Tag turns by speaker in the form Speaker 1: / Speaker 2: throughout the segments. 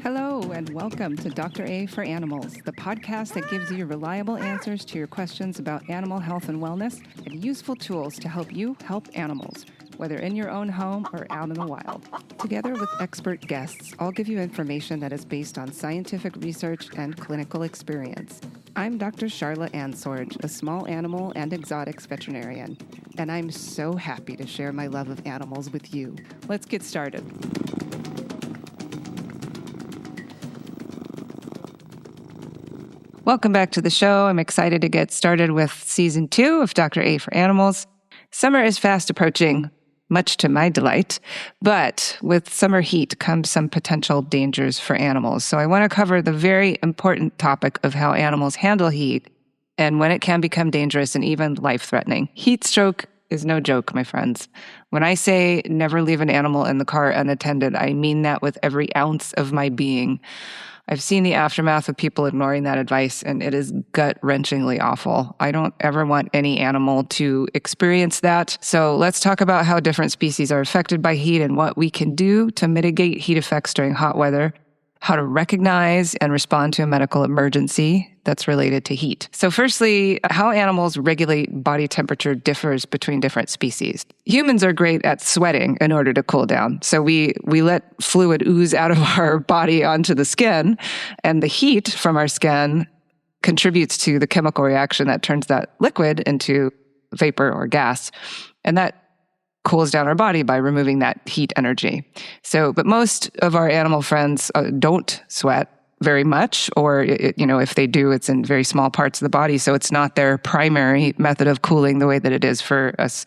Speaker 1: Hello, and welcome to Dr. A for Animals, the podcast that gives you reliable answers to your questions about animal health and wellness and useful tools to help you help animals, whether in your own home or out in the wild. Together with expert guests, I'll give you information that is based on scientific research and clinical experience. I'm Dr. Charla Ansorge, a small animal and exotics veterinarian, and I'm so happy to share my love of animals with you. Let's get started. Welcome back to the show. I'm excited to get started with season 2 of Dr. A for Animals. Summer is fast approaching, much to my delight, but with summer heat comes some potential dangers for animals. So I want to cover the very important topic of how animals handle heat and when it can become dangerous and even life-threatening. Heat stroke is no joke, my friends. When I say never leave an animal in the car unattended, I mean that with every ounce of my being. I've seen the aftermath of people ignoring that advice, and it is gut-wrenchingly awful. I don't ever want any animal to experience that. So let's talk about how different species are affected by heat and what we can do to mitigate heat effects during hot weather, how to recognize and respond to a medical emergency that's related to heat. So firstly, how animals regulate body temperature differs between different species. Humans are great at sweating in order to cool down. So we let fluid ooze out of our body onto the skin, and the heat from our skin contributes to the chemical reaction that turns that liquid into vapor or gas. And that cools down our body by removing that heat energy. But most of our animal friends don't sweat very much, or, if they do, it's in very small parts of the body. So it's not their primary method of cooling the way that it is for us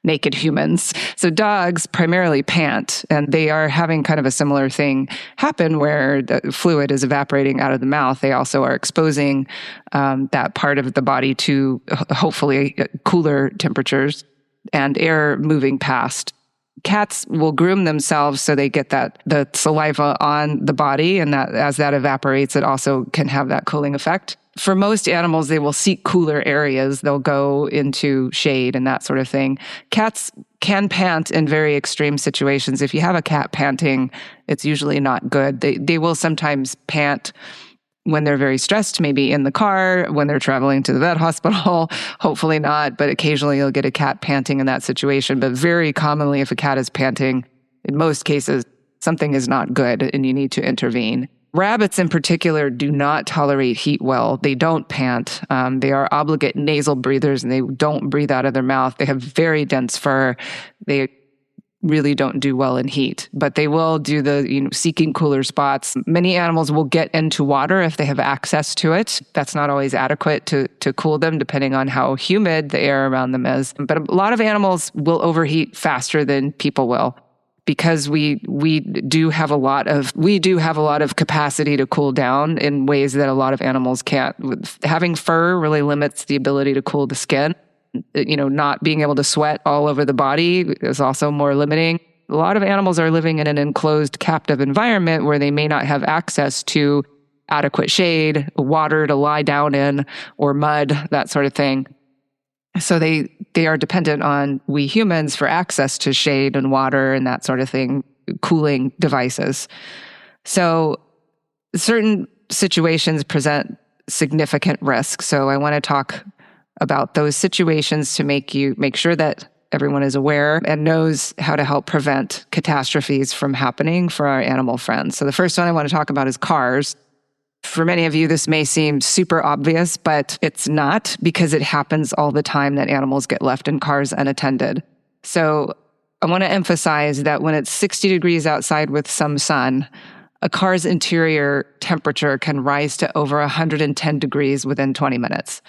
Speaker 1: naked humans. So dogs primarily pant, and they are having kind of a similar thing happen where the fluid is evaporating out of the mouth. They also are exposing that part of the body to hopefully cooler temperatures and air moving past. Cats will groom themselves so they get the saliva on the body, and that as that evaporates, it also can have that cooling effect. For most animals, they will seek cooler areas. They'll go into shade and that sort of thing. Cats can pant in very extreme situations. If you have a cat panting, it's usually not good. They will sometimes pant when they're very stressed, maybe in the car, when they're traveling to the vet hospital, hopefully not, but occasionally you'll get a cat panting in that situation. But very commonly, if a cat is panting, in most cases, something is not good and you need to intervene. Rabbits in particular do not tolerate heat well. They don't pant. They are obligate nasal breathers and they don't breathe out of their mouth. They have very dense fur. They really don't do well in heat, but they will do the, seeking cooler spots. Many animals will get into water if they have access to it. That's not always adequate to cool them, depending on how humid the air around them is. But a lot of animals will overheat faster than people will, because we do have a lot of capacity to cool down in ways that a lot of animals can't. Having fur really limits the ability to cool the skin. Not being able to sweat all over the body is also more limiting. A lot of animals are living in an enclosed, captive environment where they may not have access to adequate shade, water to lie down in, or mud, that sort of thing. So they are dependent on we humans for access to shade and water and that sort of thing, cooling devices. So certain situations present significant risk. So I want to talk about those situations to make sure that everyone is aware and knows how to help prevent catastrophes from happening for our animal friends. So the first one I want to talk about is cars. For many of you, this may seem super obvious, but it's not, because it happens all the time that animals get left in cars unattended. So I want to emphasize that when it's 60 degrees outside with some sun, a car's interior temperature can rise to over 110 degrees within 20 minutes.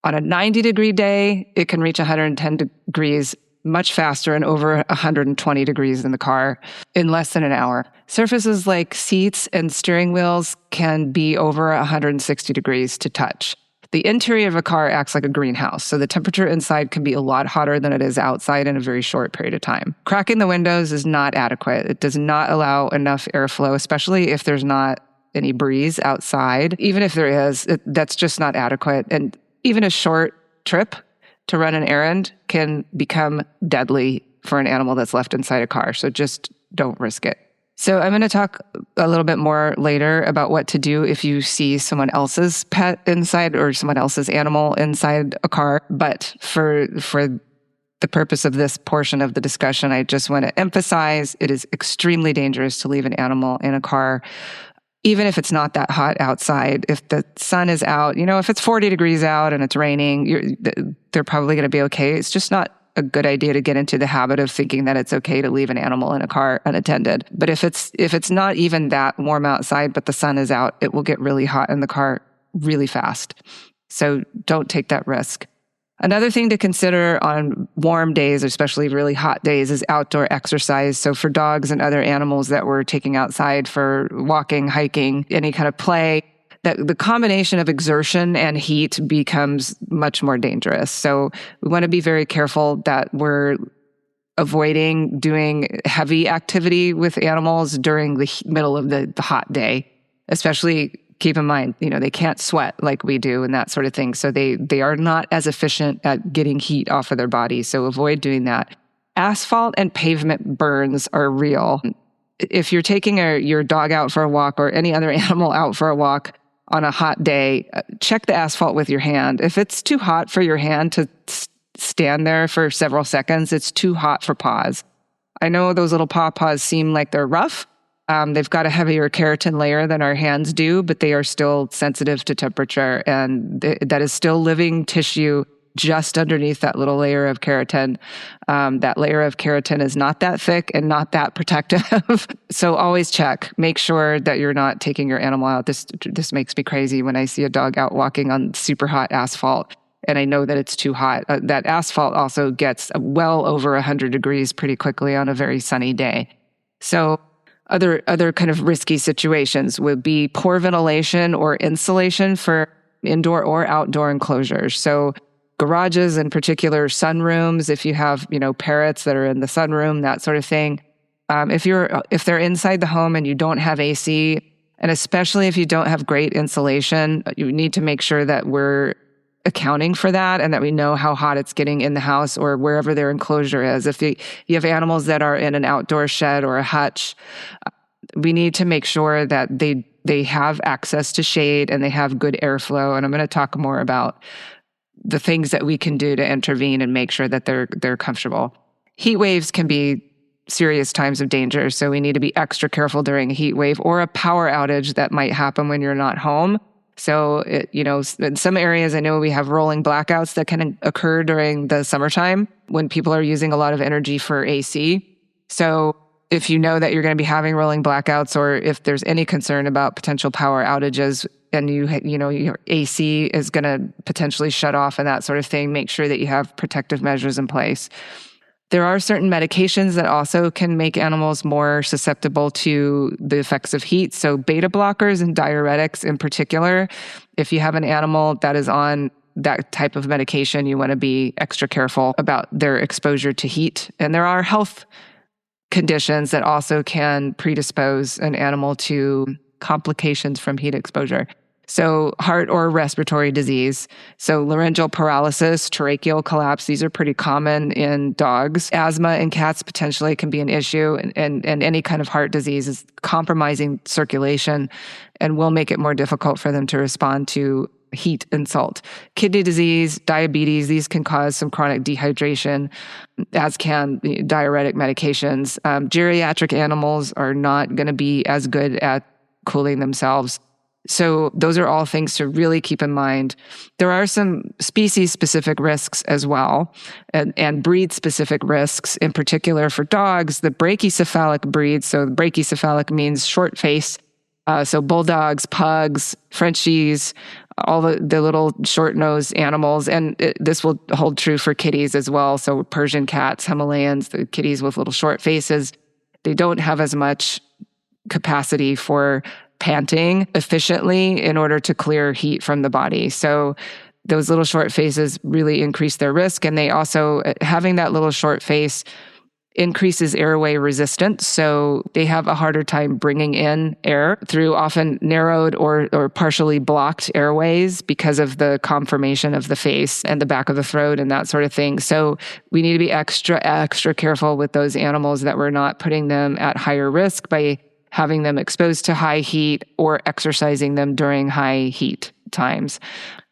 Speaker 1: On a 90-degree day, it can reach 110 degrees much faster and over 120 degrees in the car in less than an hour. Surfaces like seats and steering wheels can be over 160 degrees to touch. The interior of a car acts like a greenhouse, so the temperature inside can be a lot hotter than it is outside in a very short period of time. Cracking the windows is not adequate. It does not allow enough airflow, especially if there's not any breeze outside. Even if there is, that's just not adequate. And even a short trip to run an errand can become deadly for an animal that's left inside a car. So just don't risk it. So I'm going to talk a little bit more later about what to do if you see someone else's pet inside or someone else's animal inside a car. But for the purpose of this portion of the discussion, I just want to emphasize it is extremely dangerous to leave an animal in a car, even if it's not that hot outside. If the sun is out, if it's 40 degrees out and it's raining, they're probably going to be okay. It's just not a good idea to get into the habit of thinking that it's okay to leave an animal in a car unattended. But if it's not even that warm outside, but the sun is out, it will get really hot in the car really fast. So don't take that risk. Another thing to consider on warm days, especially really hot days, is outdoor exercise. So for dogs and other animals that we're taking outside for walking, hiking, any kind of play, that the combination of exertion and heat becomes much more dangerous. So we want to be very careful that we're avoiding doing heavy activity with animals during the middle of the hot day. Especially keep in mind, they can't sweat like we do and that sort of thing. So they are not as efficient at getting heat off of their body. So avoid doing that. Asphalt and pavement burns are real. If you're taking your dog out for a walk or any other animal out for a walk on a hot day, check the asphalt with your hand. If it's too hot for your hand to stand there for several seconds, it's too hot for paws. I know those little paws seem like they're rough. They've got a heavier keratin layer than our hands do, but they are still sensitive to temperature, and that is still living tissue just underneath that little layer of keratin. That layer of keratin is not that thick and not that protective. So always check. Make sure that you're not taking your animal out. This makes me crazy when I see a dog out walking on super hot asphalt, and I know that it's too hot. That asphalt also gets well over 100 degrees pretty quickly on a very sunny day. So other kind of risky situations would be poor ventilation or insulation for indoor or outdoor enclosures. So garages, in particular, sunrooms, if you have, parrots that are in the sunroom, that sort of thing. If they're inside the home and you don't have AC, and especially if you don't have great insulation, you need to make sure that we're accounting for that and that we know how hot it's getting in the house or wherever their enclosure is. If you have animals that are in an outdoor shed or a hutch, we need to make sure that they have access to shade and they have good airflow. And I'm going to talk more about the things that we can do to intervene and make sure that they're comfortable. Heat waves can be serious times of danger, so we need to be extra careful during a heat wave or a power outage that might happen when you're not home. So, in some areas, I know we have rolling blackouts that can occur during the summertime when people are using a lot of energy for AC. So if you know that you're going to be having rolling blackouts, or if there's any concern about potential power outages and your AC is going to potentially shut off and that sort of thing, make sure that you have protective measures in place. There are certain medications that also can make animals more susceptible to the effects of heat. So beta blockers and diuretics in particular, if you have an animal that is on that type of medication, you want to be extra careful about their exposure to heat. And there are health conditions that also can predispose an animal to complications from heat exposure. So heart or respiratory disease. So laryngeal paralysis, tracheal collapse, these are pretty common in dogs. Asthma in cats potentially can be an issue, and any kind of heart disease is compromising circulation and will make it more difficult for them to respond to heat and salt. Kidney disease, diabetes, these can cause some chronic dehydration, as can diuretic medications. Geriatric animals are not going to be as good at cooling themselves. So those are all things to really keep in mind. There are some species-specific risks as well, and breed-specific risks. In particular for dogs, the brachycephalic breeds. So brachycephalic means short face. So bulldogs, pugs, Frenchies, all the little short-nosed animals. And this will hold true for kitties as well. So Persian cats, Himalayans, the kitties with little short faces, they don't have as much capacity for panting efficiently in order to clear heat from the body. So those little short faces really increase their risk. And they also, having that little short face increases airway resistance. So they have a harder time bringing in air through often narrowed or partially blocked airways because of the conformation of the face and the back of the throat and that sort of thing. So we need to be extra careful with those animals that we're not putting them at higher risk by having them exposed to high heat or exercising them during high heat times.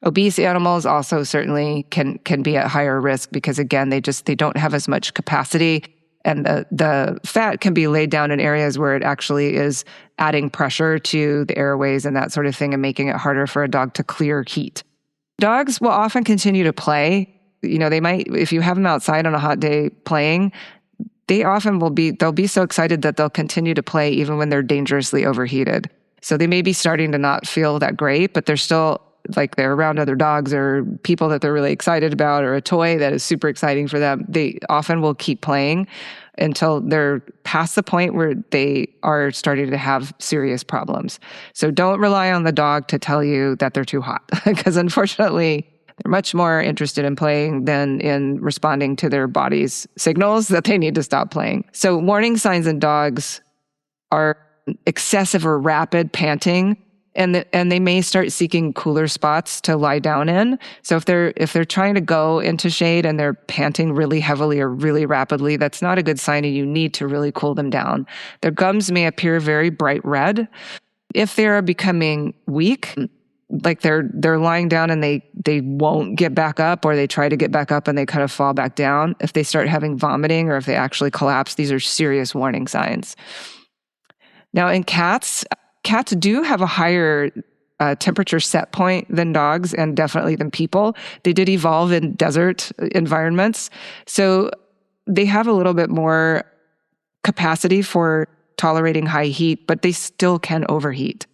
Speaker 1: Obese animals also certainly can be at higher risk because, again, they don't have as much capacity, and the fat can be laid down in areas where it actually is adding pressure to the airways and that sort of thing and making it harder for a dog to clear heat. Dogs will often continue to play. They might, if you have them outside on a hot day playing, they'll be so excited that they'll continue to play even when they're dangerously overheated. So they may be starting to not feel that great, but they're still, like, they're around other dogs or people that they're really excited about or a toy that is super exciting for them. They often will keep playing until they're past the point where they are starting to have serious problems. So don't rely on the dog to tell you that they're too hot, because unfortunately, they're much more interested in playing than in responding to their body's signals that they need to stop playing. So warning signs in dogs are excessive or rapid panting, and they may start seeking cooler spots to lie down in. So if they're trying to go into shade and they're panting really heavily or really rapidly, that's not a good sign, and you need to really cool them down. Their gums may appear very bright red. If they are becoming weak, like they're lying down and they won't get back up, or they try to get back up and they kind of fall back down. If they start having vomiting or if they actually collapse, these are serious warning signs. Now in cats do have a higher temperature set point than dogs and definitely than people. They did evolve in desert environments. So they have a little bit more capacity for tolerating high heat, but they still can overheat.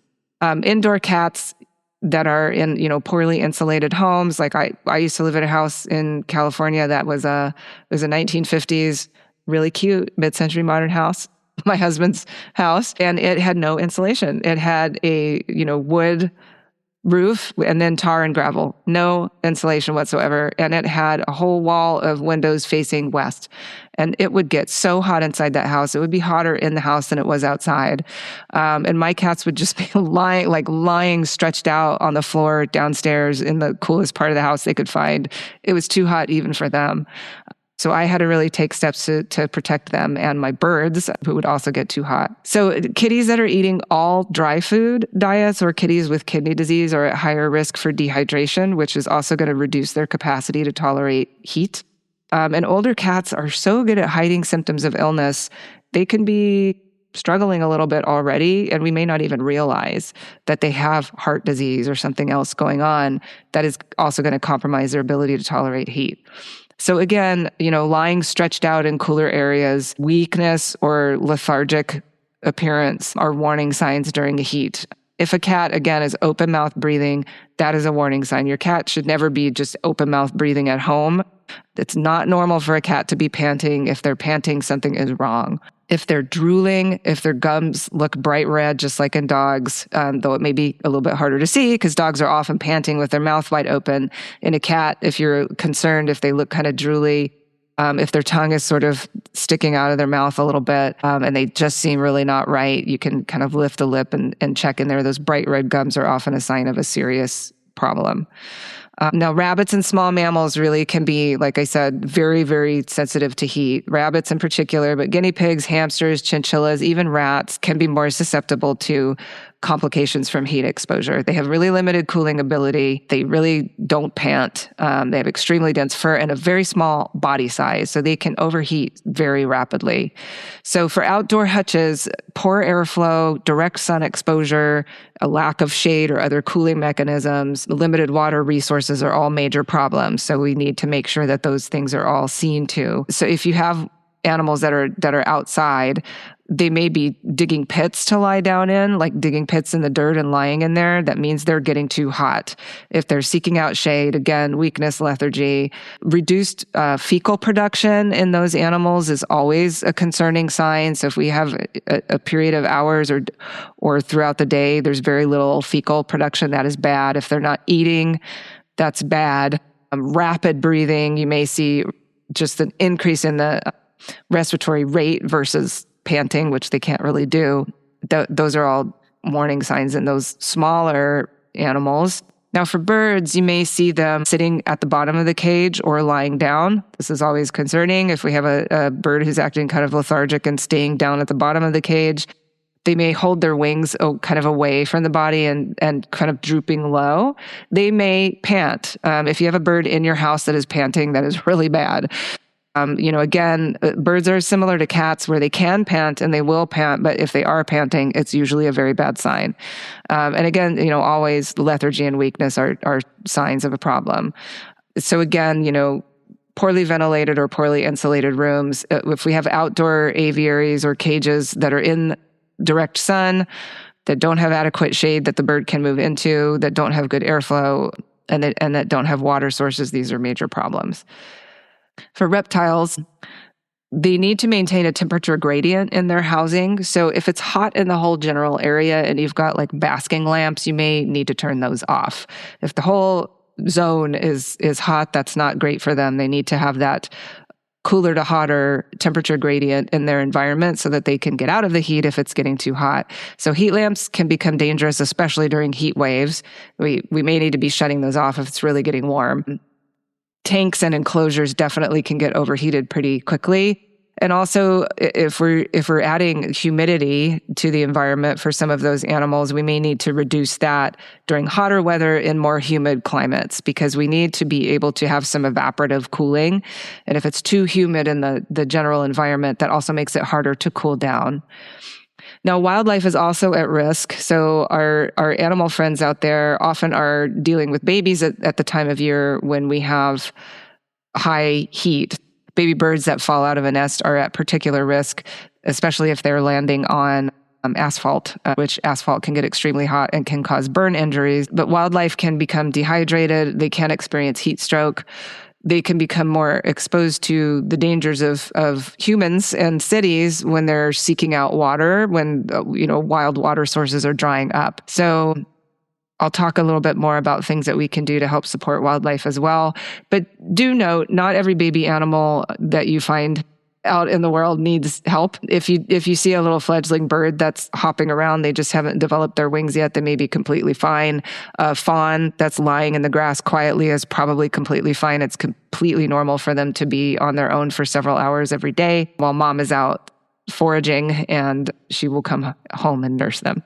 Speaker 1: Indoor cats that are in, poorly insulated homes. Like I used to live in a house in California that was it was a 1950s, really cute mid-century modern house, my husband's house, and it had no insulation. It had a, wood roof and then tar and gravel, no insulation whatsoever. And it had a whole wall of windows facing west. And it would get so hot inside that house. It would be hotter in the house than it was outside. And my cats would just be lying stretched out on the floor downstairs in the coolest part of the house they could find. It was too hot even for them. So I had to really take steps to protect them and my birds, who would also get too hot. So kitties that are eating all dry food diets or kitties with kidney disease are at higher risk for dehydration, which is also going to reduce their capacity to tolerate heat. And older cats are so good at hiding symptoms of illness, they can be struggling a little bit already, and we may not even realize that they have heart disease or something else going on that is also going to compromise their ability to tolerate heat. So again, lying stretched out in cooler areas, weakness or lethargic appearance are warning signs during the heat. If a cat, again, is open mouth breathing, that is a warning sign. Your cat should never be just open mouth breathing at home. It's not normal for a cat to be panting. If they're panting, something is wrong. If they're drooling, if their gums look bright red, just like in dogs, though it may be a little bit harder to see because dogs are often panting with their mouth wide open. In a cat, if you're concerned, if they look kind of drooly, if their tongue is sort of sticking out of their mouth a little bit, and they just seem really not right, you can kind of lift the lip and check in there. Those bright red gums are often a sign of a serious problem. Now, rabbits and small mammals really can be, like I said, very, very sensitive to heat. Rabbits in particular, but guinea pigs, hamsters, chinchillas, even rats can be more susceptible to complications from heat exposure. They have really limited cooling ability. They really don't pant. They have extremely dense fur and a very small body size, so they can overheat very rapidly. So for outdoor hutches, poor airflow, direct sun exposure, a lack of shade or other cooling mechanisms, limited water resources are all major problems. So we need to make sure that those things are all seen to. So if you have animals that are outside, they may be digging pits to lie down in, like digging pits in the dirt and lying in there. That means they're getting too hot. If they're seeking out shade, again, weakness, lethargy. Reduced fecal production in those animals is always a concerning sign. So if we have a period of hours or throughout the day, there's very little fecal production, that is bad. If they're not eating, that's bad. Rapid breathing, you may see just an increase in the respiratory rate versus panting, which they can't really do. Those are all warning signs in those smaller animals. Now, for birds, you may see them sitting at the bottom of the cage or lying down. This is always concerning. If we have a bird who's acting kind of lethargic and staying down at the bottom of the cage, they may hold their wings kind of away from the body and kind of drooping low. They may pant. If you have a bird in your house that is panting, that is really bad. Again, birds are similar to cats where they can pant and they will pant, but if they are panting, it's usually a very bad sign. And again, always lethargy and weakness are signs of a problem. So again, poorly ventilated or poorly insulated rooms, if we have outdoor aviaries or cages that are in direct sun, that don't have adequate shade that the bird can move into, that don't have good airflow, and that don't have water sources, these are major problems. For reptiles, they need to maintain a temperature gradient in their housing. So if it's hot in the whole general area and you've got like basking lamps, you may need to turn those off. If the whole zone is hot, that's not great for them. They need to have that cooler to hotter temperature gradient in their environment so that they can get out of the heat if it's getting too hot. So heat lamps can become dangerous, especially during heat waves. We may need to be shutting those off if it's really getting warm. Tanks and enclosures definitely can get overheated pretty quickly. And also, if we're adding humidity to the environment for some of those animals, we may need to reduce that during hotter weather in more humid climates because we need to be able to have some evaporative cooling. And if it's too humid in the general environment, that also makes it harder to cool down. Now, wildlife is also at risk. So our animal friends out there often are dealing with babies at the time of year when we have high heat. Baby birds that fall out of a nest are at particular risk, especially if they're landing on asphalt, which asphalt can get extremely hot and can cause burn injuries. But wildlife can become dehydrated. They can experience heat stroke. They can become more exposed to the dangers of humans and cities when they're seeking out water, when wild water sources are drying up. So I'll talk a little bit more about things that we can do to help support wildlife as well. But do note, not every baby animal that you find out in the world needs help. If you see a little fledgling bird that's hopping around, they just haven't developed their wings yet, they may be completely fine. A fawn that's lying in the grass quietly is probably completely fine. It's completely normal for them to be on their own for several hours every day while mom is out foraging, and she will come home and nurse them.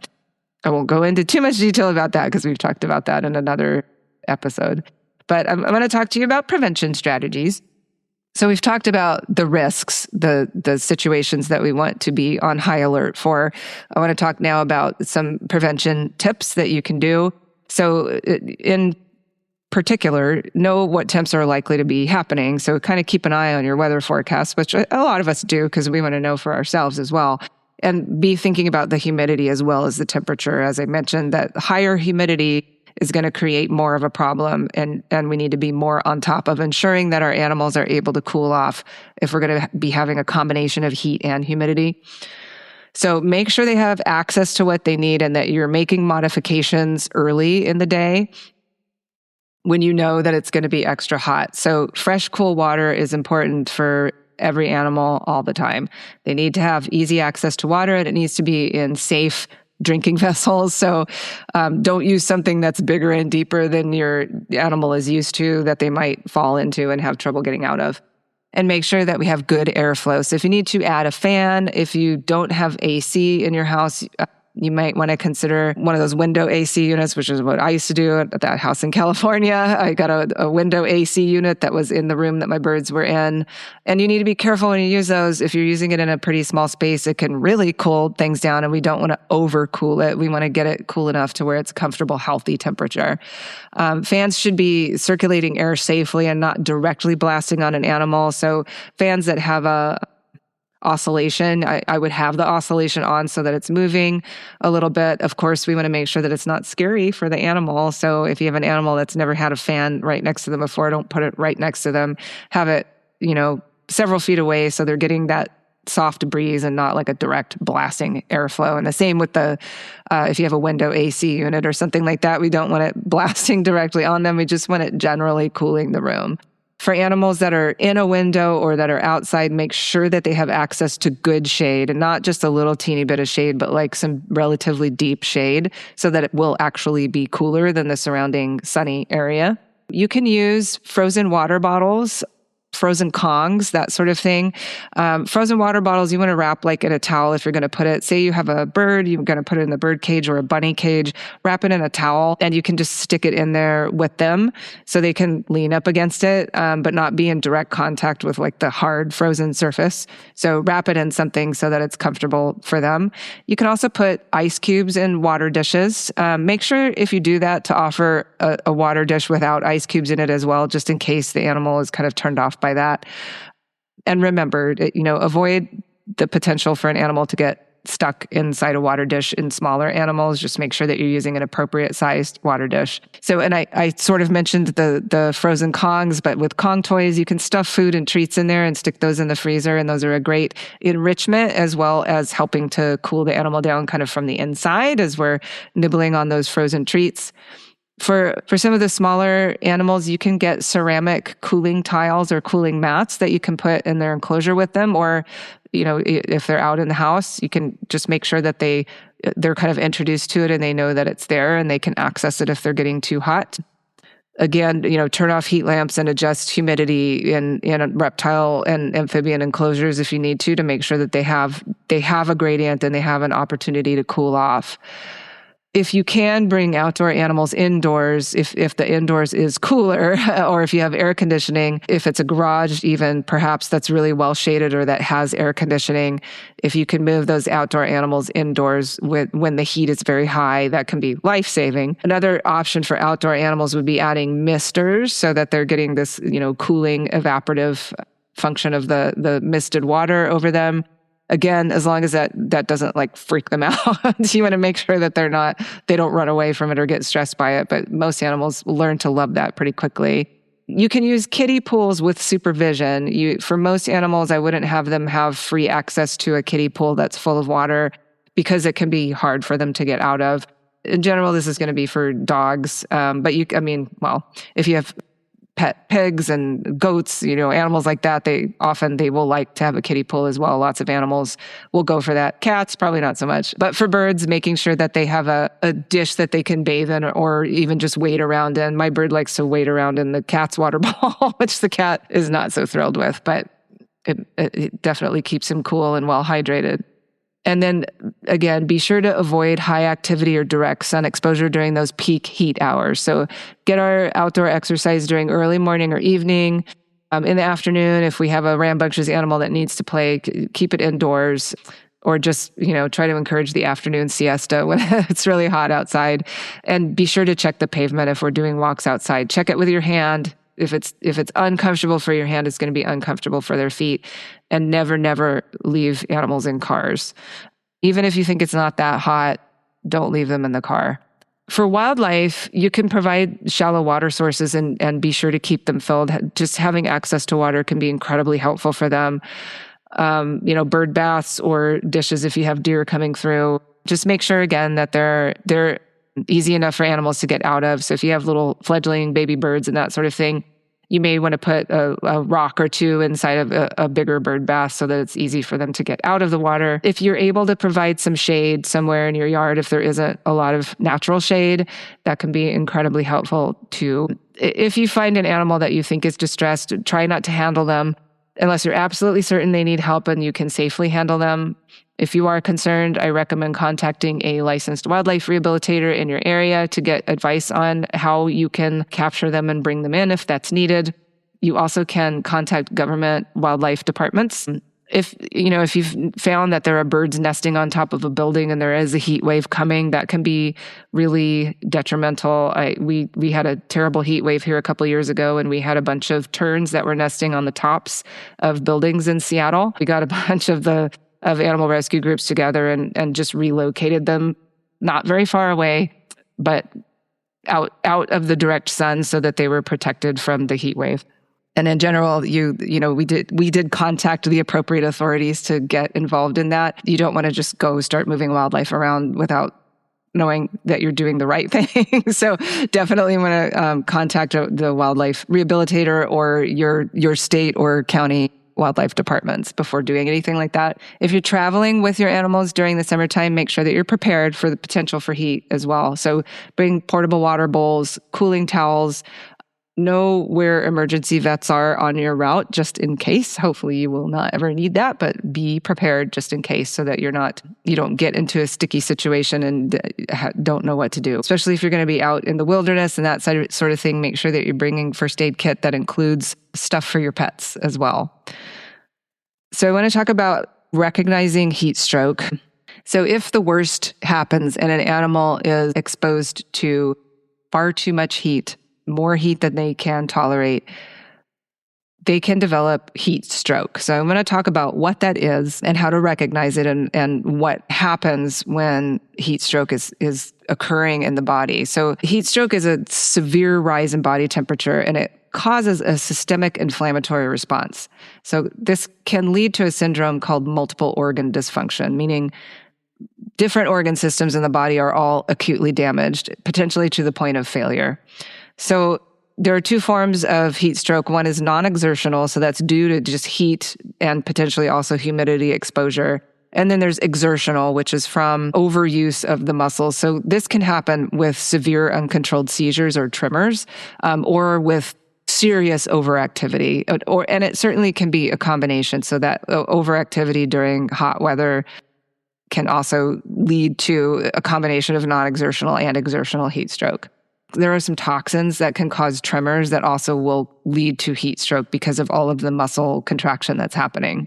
Speaker 1: I won't go into too much detail about that because we've talked about that in another episode. But I'm going to talk to you about prevention strategies. So we've talked about the risks, the situations that we want to be on high alert for. I want to talk now about some prevention tips that you can do. So in particular, know what temps are likely to be happening. So kind of keep an eye on your weather forecast, which a lot of us do because we want to know for ourselves as well. And be thinking about the humidity as well as the temperature. As I mentioned, that higher humidity is going to create more of a problem, and we need to be more on top of ensuring that our animals are able to cool off if we're going to be having a combination of heat and humidity. So make sure they have access to what they need and that you're making modifications early in the day when you know that it's going to be extra hot. So fresh, cool water is important for every animal all the time. They need to have easy access to water, and it needs to be in safe drinking vessels. So don't use something that's bigger and deeper than your animal is used to that they might fall into and have trouble getting out of. And make sure that we have good airflow. So if you need to add a fan, if you don't have AC in your house, you might want to consider one of those window AC units, which is what I used to do at that house in California. I got a window AC unit that was in the room that my birds were in. And you need to be careful when you use those. If you're using it in a pretty small space, it can really cool things down, and we don't want to overcool it. We want to get it cool enough to where it's comfortable, healthy temperature. Fans should be circulating air safely and not directly blasting on an animal. So fans that have a oscillation, I would have the oscillation on so that it's moving a little bit. Of course, we want to make sure that it's not scary for the animal. So if you have an animal that's never had a fan right next to them before, don't put it right next to them. Have it, several feet away so they're getting that soft breeze and not like a direct blasting airflow. And the same with if you have a window AC unit or something like that, we don't want it blasting directly on them. We just want it generally cooling the room. For animals that are in a window or that are outside, make sure that they have access to good shade, and not just a little teeny bit of shade, but like some relatively deep shade so that it will actually be cooler than the surrounding sunny area. You can use frozen water bottles, frozen Kongs, that sort of thing. Frozen water bottles, you want to wrap like in a towel if you're going to put it. Say you have a bird, you're going to put it in the bird cage or a bunny cage, wrap it in a towel, and you can just stick it in there with them so they can lean up against it, but not be in direct contact with like the hard frozen surface. So wrap it in something so that it's comfortable for them. You can also put ice cubes in water dishes. Make sure if you do that to offer a water dish without ice cubes in it as well, just in case the animal is kind of turned off by that. And remember, avoid the potential for an animal to get stuck inside a water dish in smaller animals. Just make sure that you're using an appropriate sized water dish. So, and I sort of mentioned the frozen Kongs, but with Kong toys, you can stuff food and treats in there and stick those in the freezer. And those are a great enrichment as well as helping to cool the animal down kind of from the inside as we're nibbling on those frozen treats. For some of the smaller animals, you can get ceramic cooling tiles or cooling mats that you can put in their enclosure with them. Or, if they're out in the house, you can just make sure that they're kind of introduced to it and they know that it's there and they can access it if they're getting too hot. Again, turn off heat lamps and adjust humidity in reptile and amphibian enclosures if you need to make sure that they have a gradient and they have an opportunity to cool off. If you can bring outdoor animals indoors, if the indoors is cooler, or if you have air conditioning, if it's a garage even, perhaps that's really well shaded or that has air conditioning, if you can move those outdoor animals indoors when the heat is very high, that can be life-saving. Another option for outdoor animals would be adding misters so that they're getting this, cooling evaporative function of the misted water over them. Again, as long as that doesn't like freak them out, you want to make sure that they don't run away from it or get stressed by it. But most animals learn to love that pretty quickly. You can use kiddie pools with supervision. For most animals, I wouldn't have them have free access to a kiddie pool that's full of water because it can be hard for them to get out of. In general, this is going to be for dogs. But if you have pet pigs and goats, animals like that, they will like to have a kiddie pool as well. Lots of animals will go for that. Cats, probably not so much. But for birds, making sure that they have a dish that they can bathe in or even just wade around in. My bird likes to wade around in the cat's water ball, which the cat is not so thrilled with, but it definitely keeps him cool and well hydrated. And then again, be sure to avoid high activity or direct sun exposure during those peak heat hours. So get our outdoor exercise during early morning or evening. In the afternoon, if we have a rambunctious animal that needs to play, keep it indoors, or just, try to encourage the afternoon siesta when it's really hot outside. And be sure to check the pavement if we're doing walks outside. Check it with your hand. If it's uncomfortable for your hand, it's going to be uncomfortable for their feet. And never leave animals in cars. Even if you think it's not that hot, don't leave them in the car. For wildlife, you can provide shallow water sources and be sure to keep them filled. Just having access to water can be incredibly helpful for them. Bird baths or dishes if you have deer coming through. Just make sure again that they're easy enough for animals to get out of. So if you have little fledgling baby birds and that sort of thing, you may want to put a rock or two inside of a bigger bird bath so that it's easy for them to get out of the water. If you're able to provide some shade somewhere in your yard, if there isn't a lot of natural shade, that can be incredibly helpful too. If you find an animal that you think is distressed, try not to handle them unless you're absolutely certain they need help and you can safely handle them. If you are concerned, I recommend contacting a licensed wildlife rehabilitator in your area to get advice on how you can capture them and bring them in if that's needed. You also can contact government wildlife departments. If you've found that there are birds nesting on top of a building and there is a heat wave coming, that can be really detrimental. We had a terrible heat wave here a couple of years ago, and we had a bunch of terns that were nesting on the tops of buildings in Seattle. We got a bunch of animal rescue groups together and just relocated them not very far away, but out of the direct sun so that they were protected from the heat wave. And in general, we did contact the appropriate authorities to get involved in that. You don't want to just go start moving wildlife around without knowing that you're doing the right thing. So definitely want to contact the wildlife rehabilitator or your state or county wildlife departments before doing anything like that. If you're traveling with your animals during the summertime, make sure that you're prepared for the potential for heat as well. So bring portable water bowls, cooling towels. Know where emergency vets are on your route just in case. Hopefully you will not ever need that, but be prepared just in case so that you don't get into a sticky situation and don't know what to do. Especially if you're going to be out in the wilderness and that sort of thing, make sure that you're bringing first aid kit that includes stuff for your pets as well. So I want to talk about recognizing heat stroke. So if the worst happens and an animal is exposed to far too much heat, more heat than they can tolerate, they can develop heat stroke. So I'm going to talk about what that is and how to recognize it and what happens when heat stroke is occurring in the body. So heat stroke is a severe rise in body temperature, and it causes a systemic inflammatory response. So this can lead to a syndrome called multiple organ dysfunction, meaning different organ systems in the body are all acutely damaged, potentially to the point of failure. So there are two forms of heat stroke. One is non-exertional, so that's due to just heat and potentially also humidity exposure. And then there's exertional, which is from overuse of the muscles. So this can happen with severe uncontrolled seizures or tremors, or with serious overactivity, and it certainly can be a combination. So that overactivity during hot weather can also lead to a combination of non-exertional and exertional heat stroke. There are some toxins that can cause tremors that also will lead to heat stroke because of all of the muscle contraction that's happening.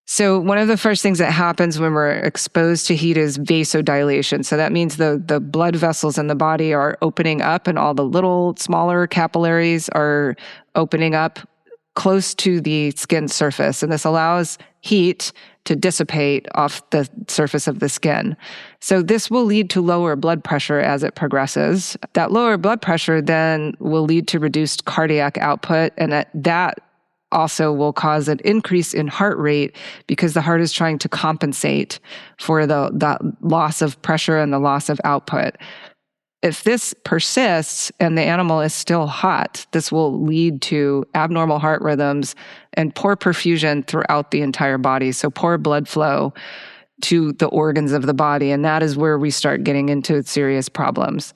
Speaker 1: So one of the first things that happens when we're exposed to heat is vasodilation. So that means the blood vessels in the body are opening up and all the little smaller capillaries are opening up close to the skin surface. And this allows heat to dissipate off the surface of the skin. So this will lead to lower blood pressure as it progresses. That lower blood pressure then will lead to reduced cardiac output, and that also will cause an increase in heart rate because the heart is trying to compensate for the loss of pressure and the loss of output. If this persists and the animal is still hot, this will lead to abnormal heart rhythms and poor perfusion throughout the entire body. So poor blood flow to the organs of the body. And that is where we start getting into serious problems.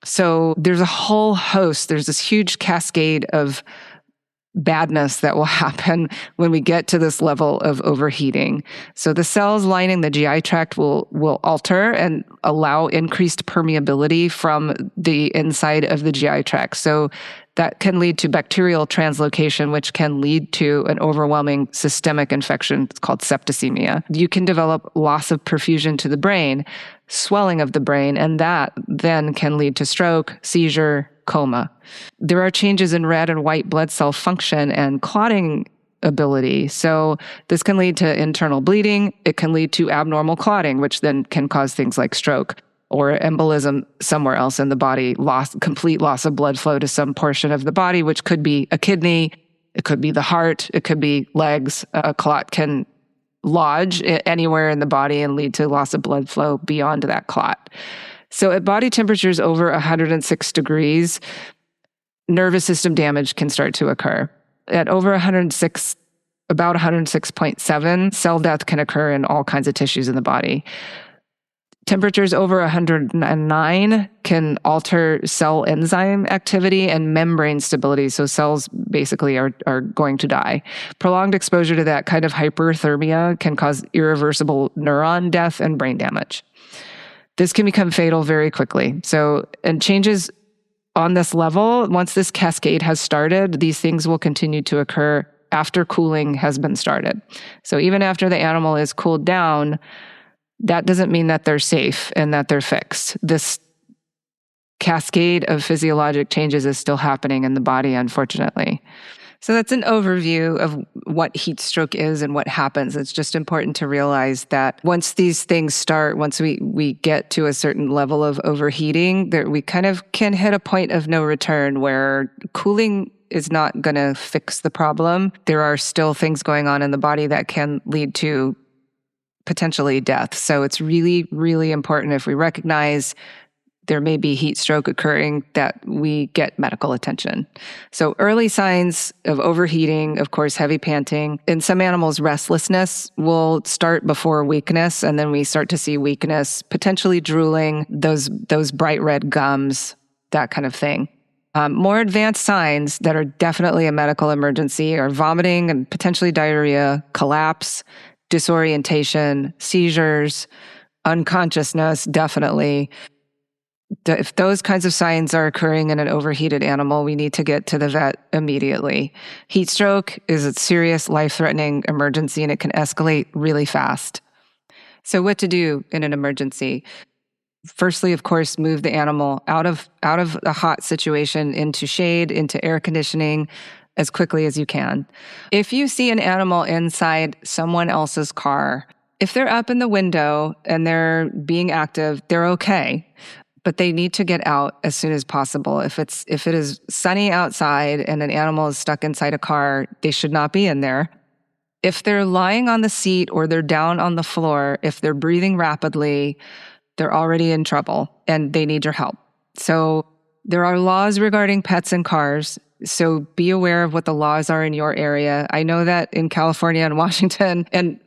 Speaker 1: So there's a whole host, there's this huge cascade of badness that will happen when we get to this level of overheating. So the cells lining the GI tract will alter and allow increased permeability from the inside of the GI tract. So that can lead to bacterial translocation, which can lead to an overwhelming systemic infection. It's called septicemia. You can develop loss of perfusion to the brain, swelling of the brain, and that then can lead to stroke, seizure, coma. There are changes in red and white blood cell function and clotting ability. So this can lead to internal bleeding. It can lead to abnormal clotting, which then can cause things like stroke or embolism somewhere else in the body, complete loss of blood flow to some portion of the body, which could be a kidney, it could be the heart, it could be legs. A clot can lodge anywhere in the body and lead to loss of blood flow beyond that clot. So at body temperatures over 106 degrees, nervous system damage can start to occur. At over 106, about 106.7, cell death can occur in all kinds of tissues in the body. Temperatures over 109 can alter cell enzyme activity and membrane stability. So cells basically are going to die. Prolonged exposure to that kind of hyperthermia can cause irreversible neuron death and brain damage. This can become fatal very quickly. So, and changes on this level, once this cascade has started, these things will continue to occur after cooling has been started. So even after the animal is cooled down, that doesn't mean that they're safe and that they're fixed. This cascade of physiologic changes is still happening in the body, unfortunately. So that's an overview of what heat stroke is and what happens. It's just important to realize that once these things start, once we get to a certain level of overheating, that we kind of can hit a point of no return where cooling is not going to fix the problem. There are still things going on in the body that can lead to potentially death. So it's really, really important if we recognize there may be heat stroke occurring that we get medical attention. So early signs of overheating, of course, heavy panting. In some animals, restlessness will start before weakness, and then we start to see weakness, potentially drooling, those bright red gums, that kind of thing. More advanced signs that are definitely a medical emergency are vomiting and potentially diarrhea, collapse, disorientation, seizures, unconsciousness, definitely. If those kinds of signs are occurring in an overheated animal, we need to get to the vet immediately. Heat stroke is a serious life-threatening emergency, and it can escalate really fast. So what to do in an emergency? Firstly, of course, move the animal out of a hot situation into shade, into air conditioning as quickly as you can. If you see an animal inside someone else's car, if they're up in the window and they're being active, they're okay. But they need to get out as soon as possible. If it is sunny outside and an animal is stuck inside a car, they should not be in there. If they're lying on the seat or they're down on the floor, if they're breathing rapidly, they're already in trouble and they need your help. So there are laws regarding pets in cars. So be aware of what the laws are in your area. I know that in California and Washington and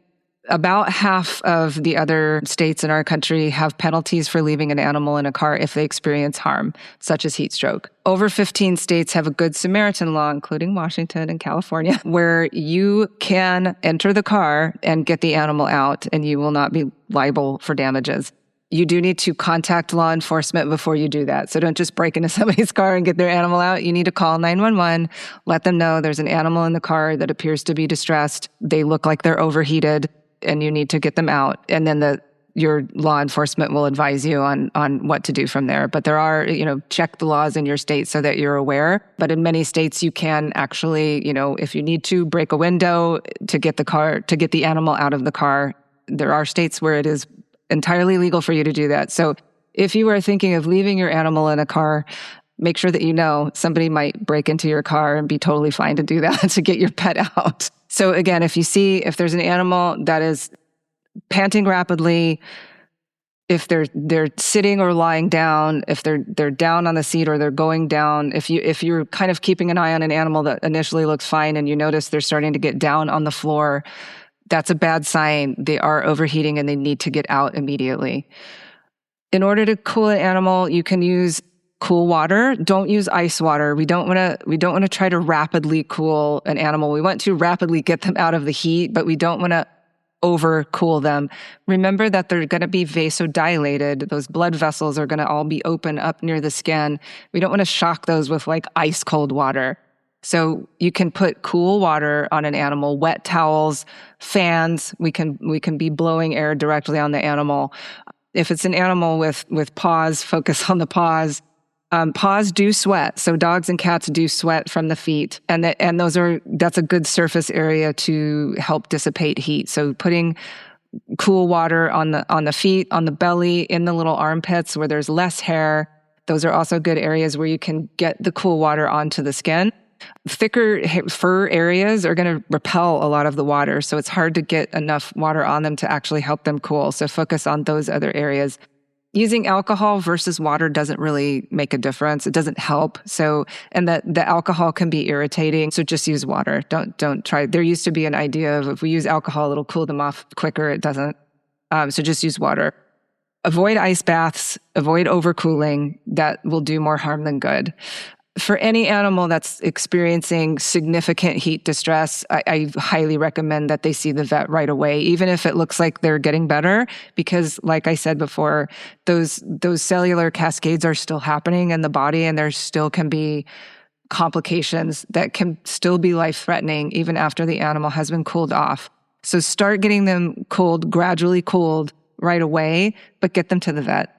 Speaker 1: about half of the other states in our country have penalties for leaving an animal in a car if they experience harm, such as heat stroke. Over 15 states have a Good Samaritan law, including Washington and California, where you can enter the car and get the animal out and you will not be liable for damages. You do need to contact law enforcement before you do that. So don't just break into somebody's car and get their animal out. You need to call 911, let them know there's an animal in the car that appears to be distressed. They look like they're overheated and you need to get them out. And then your law enforcement will advise you on what to do from there. But there are, check the laws in your state so that you're aware. But in many states, you can actually, if you need to, break a window to get the animal out of the car. There are states where it is entirely legal for you to do that. So if you are thinking of leaving your animal in a car, make sure that somebody might break into your car and be totally fine to do that to get your pet out. So again, if there's an animal that is panting rapidly, if they're sitting or lying down, if they're down on the seat or they're going down, if you're kind of keeping an eye on an animal that initially looks fine and you notice they're starting to get down on the floor, that's a bad sign. They are overheating and they need to get out immediately. In order to cool an animal, you can use cool water. Don't use ice water. We don't want to try to rapidly cool an animal. We want to rapidly get them out of the heat, but we don't want to over cool them. Remember that they're going to be vasodilated. Those blood vessels are going to all be open up near the skin. We don't want to shock those with like ice cold water. So you can put cool water on an animal, wet towels, fans. We can be blowing air directly on the animal. If it's an animal with paws, focus on the paws. Paws do sweat, so dogs and cats do sweat from the feet, and that's a good surface area to help dissipate heat. So putting cool water on the feet, on the belly, in the little armpits where there's less hair. Those are also good areas where you can get the cool water onto the skin. Thicker fur areas are going to repel a lot of the water, so it's hard to get enough water on them to actually help them cool. So focus on those other areas. Using alcohol versus water doesn't really make a difference. It doesn't help. So, and the alcohol can be irritating. So just use water. Don't try. There used to be an idea of if we use alcohol, it'll cool them off quicker. It doesn't. So just use water. Avoid ice baths. Avoid overcooling. That will do more harm than good. For any animal that's experiencing significant heat distress, I highly recommend that they see the vet right away, even if it looks like they're getting better, because like I said before, those cellular cascades are still happening in the body, and there still can be complications that can still be life-threatening even after the animal has been cooled off. So start getting them gradually cooled right away, but get them to the vet.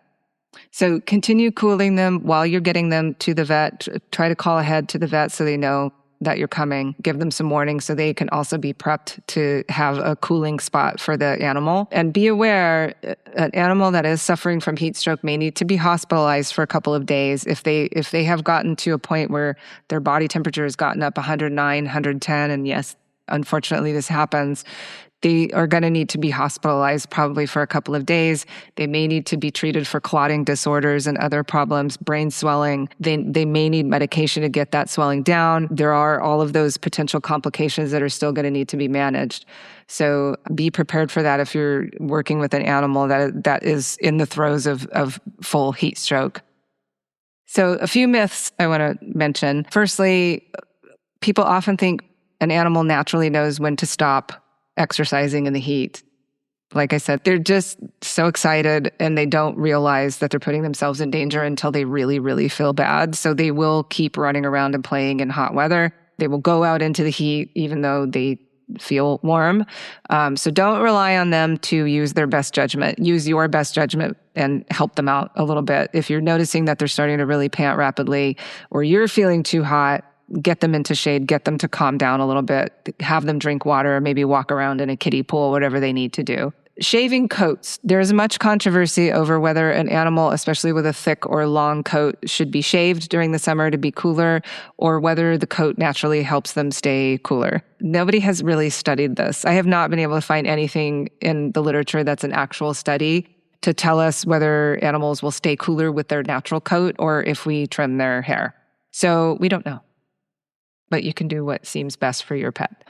Speaker 1: So continue cooling them while you're getting them to the vet. Try to call ahead to the vet so they know that you're coming. Give them some warning so they can also be prepped to have a cooling spot for the animal. And be aware, an animal that is suffering from heat stroke may need to be hospitalized for a couple of days. If they have gotten to a point where their body temperature has gotten up 109, 110, and yes, unfortunately this happens, they are going to need to be hospitalized probably for a couple of days. They may need to be treated for clotting disorders and other problems, brain swelling. They may need medication to get that swelling down. There are all of those potential complications that are still going to need to be managed. So be prepared for that if you're working with an animal that is in the throes of full heat stroke. So a few myths I want to mention. Firstly, people often think an animal naturally knows when to stop exercising in the heat. Like I said, they're just so excited and they don't realize that they're putting themselves in danger until they really, really feel bad. So they will keep running around and playing in hot weather. They will go out into the heat even though they feel warm. So don't rely on them to use their best judgment. Use your best judgment and help them out a little bit. If you're noticing that they're starting to really pant rapidly or you're feeling too hot, get them into shade, get them to calm down a little bit, have them drink water, maybe walk around in a kiddie pool, whatever they need to do. Shaving coats. There's much controversy over whether an animal, especially with a thick or long coat, should be shaved during the summer to be cooler, or whether the coat naturally helps them stay cooler. Nobody has really studied this. I have not been able to find anything in the literature that's an actual study to tell us whether animals will stay cooler with their natural coat or if we trim their hair. So we don't know. But you can do what seems best for your pet.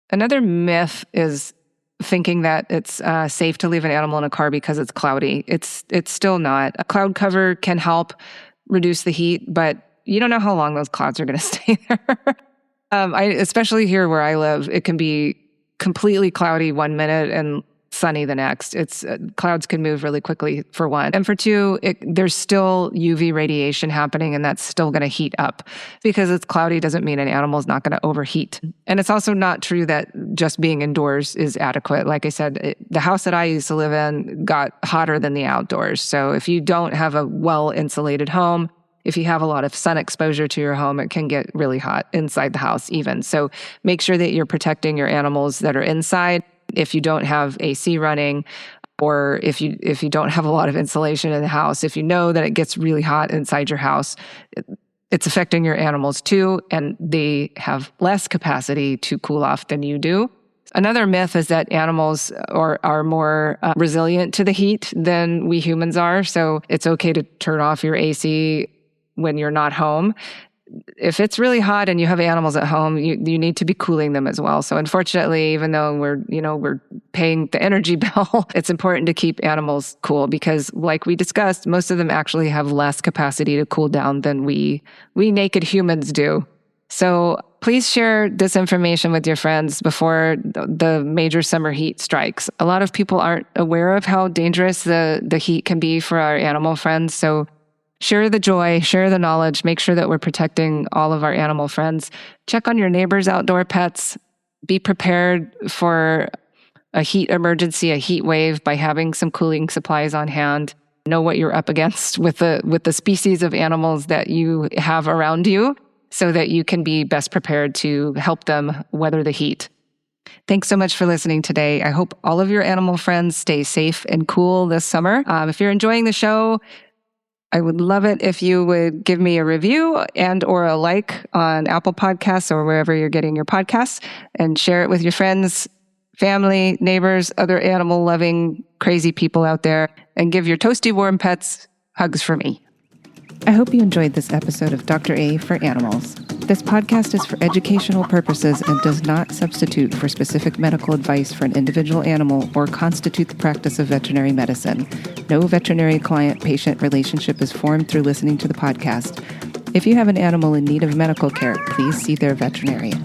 Speaker 1: Another myth is thinking that it's safe to leave an animal in a car because it's cloudy. It's still not. A cloud cover can help reduce the heat, but you don't know how long those clouds are going to stay there. Especially here where I live, it can be completely cloudy one minute and sunny the next. Clouds can move really quickly, for one. And for two, there's still UV radiation happening, and that's still going to heat up. Because it's cloudy doesn't mean an animal is not going to overheat. And it's also not true that just being indoors is adequate. Like I said, the house that I used to live in got hotter than the outdoors. So if you don't have a well-insulated home, if you have a lot of sun exposure to your home, it can get really hot inside the house even. So make sure that you're protecting your animals that are inside. If you don't have AC running, or if you don't have a lot of insulation in the house, if you know that it gets really hot inside your house, it's affecting your animals too, and they have less capacity to cool off than you do. Another myth is that animals are more resilient to the heat than we humans are, so it's okay to turn off your AC when you're not home. If it's really hot and you have animals at home, you need to be cooling them as well. So unfortunately, even though we're paying the energy bill, it's important to keep animals cool because, like we discussed, most of them actually have less capacity to cool down than we naked humans do. So please share this information with your friends before the major summer heat strikes. A lot of people aren't aware of how dangerous the heat can be for our animal friends. So share the joy, share the knowledge, make sure that we're protecting all of our animal friends. Check on your neighbor's outdoor pets. Be prepared for a heat emergency, a heat wave by having some cooling supplies on hand. Know what you're up against with the species of animals that you have around you so that you can be best prepared to help them weather the heat. Thanks so much for listening today. I hope all of your animal friends stay safe and cool this summer. If you're enjoying the show, I would love it if you would give me a review and or a like on Apple Podcasts or wherever you're getting your podcasts, and share it with your friends, family, neighbors, other animal-loving, crazy people out there, and give your toasty warm pets hugs from me. I hope you enjoyed this episode of Dr. A for Animals. This podcast is for educational purposes and does not substitute for specific medical advice for an individual animal or constitute the practice of veterinary medicine. No veterinary client-patient relationship is formed through listening to the podcast. If you have an animal in need of medical care, please see their veterinarian.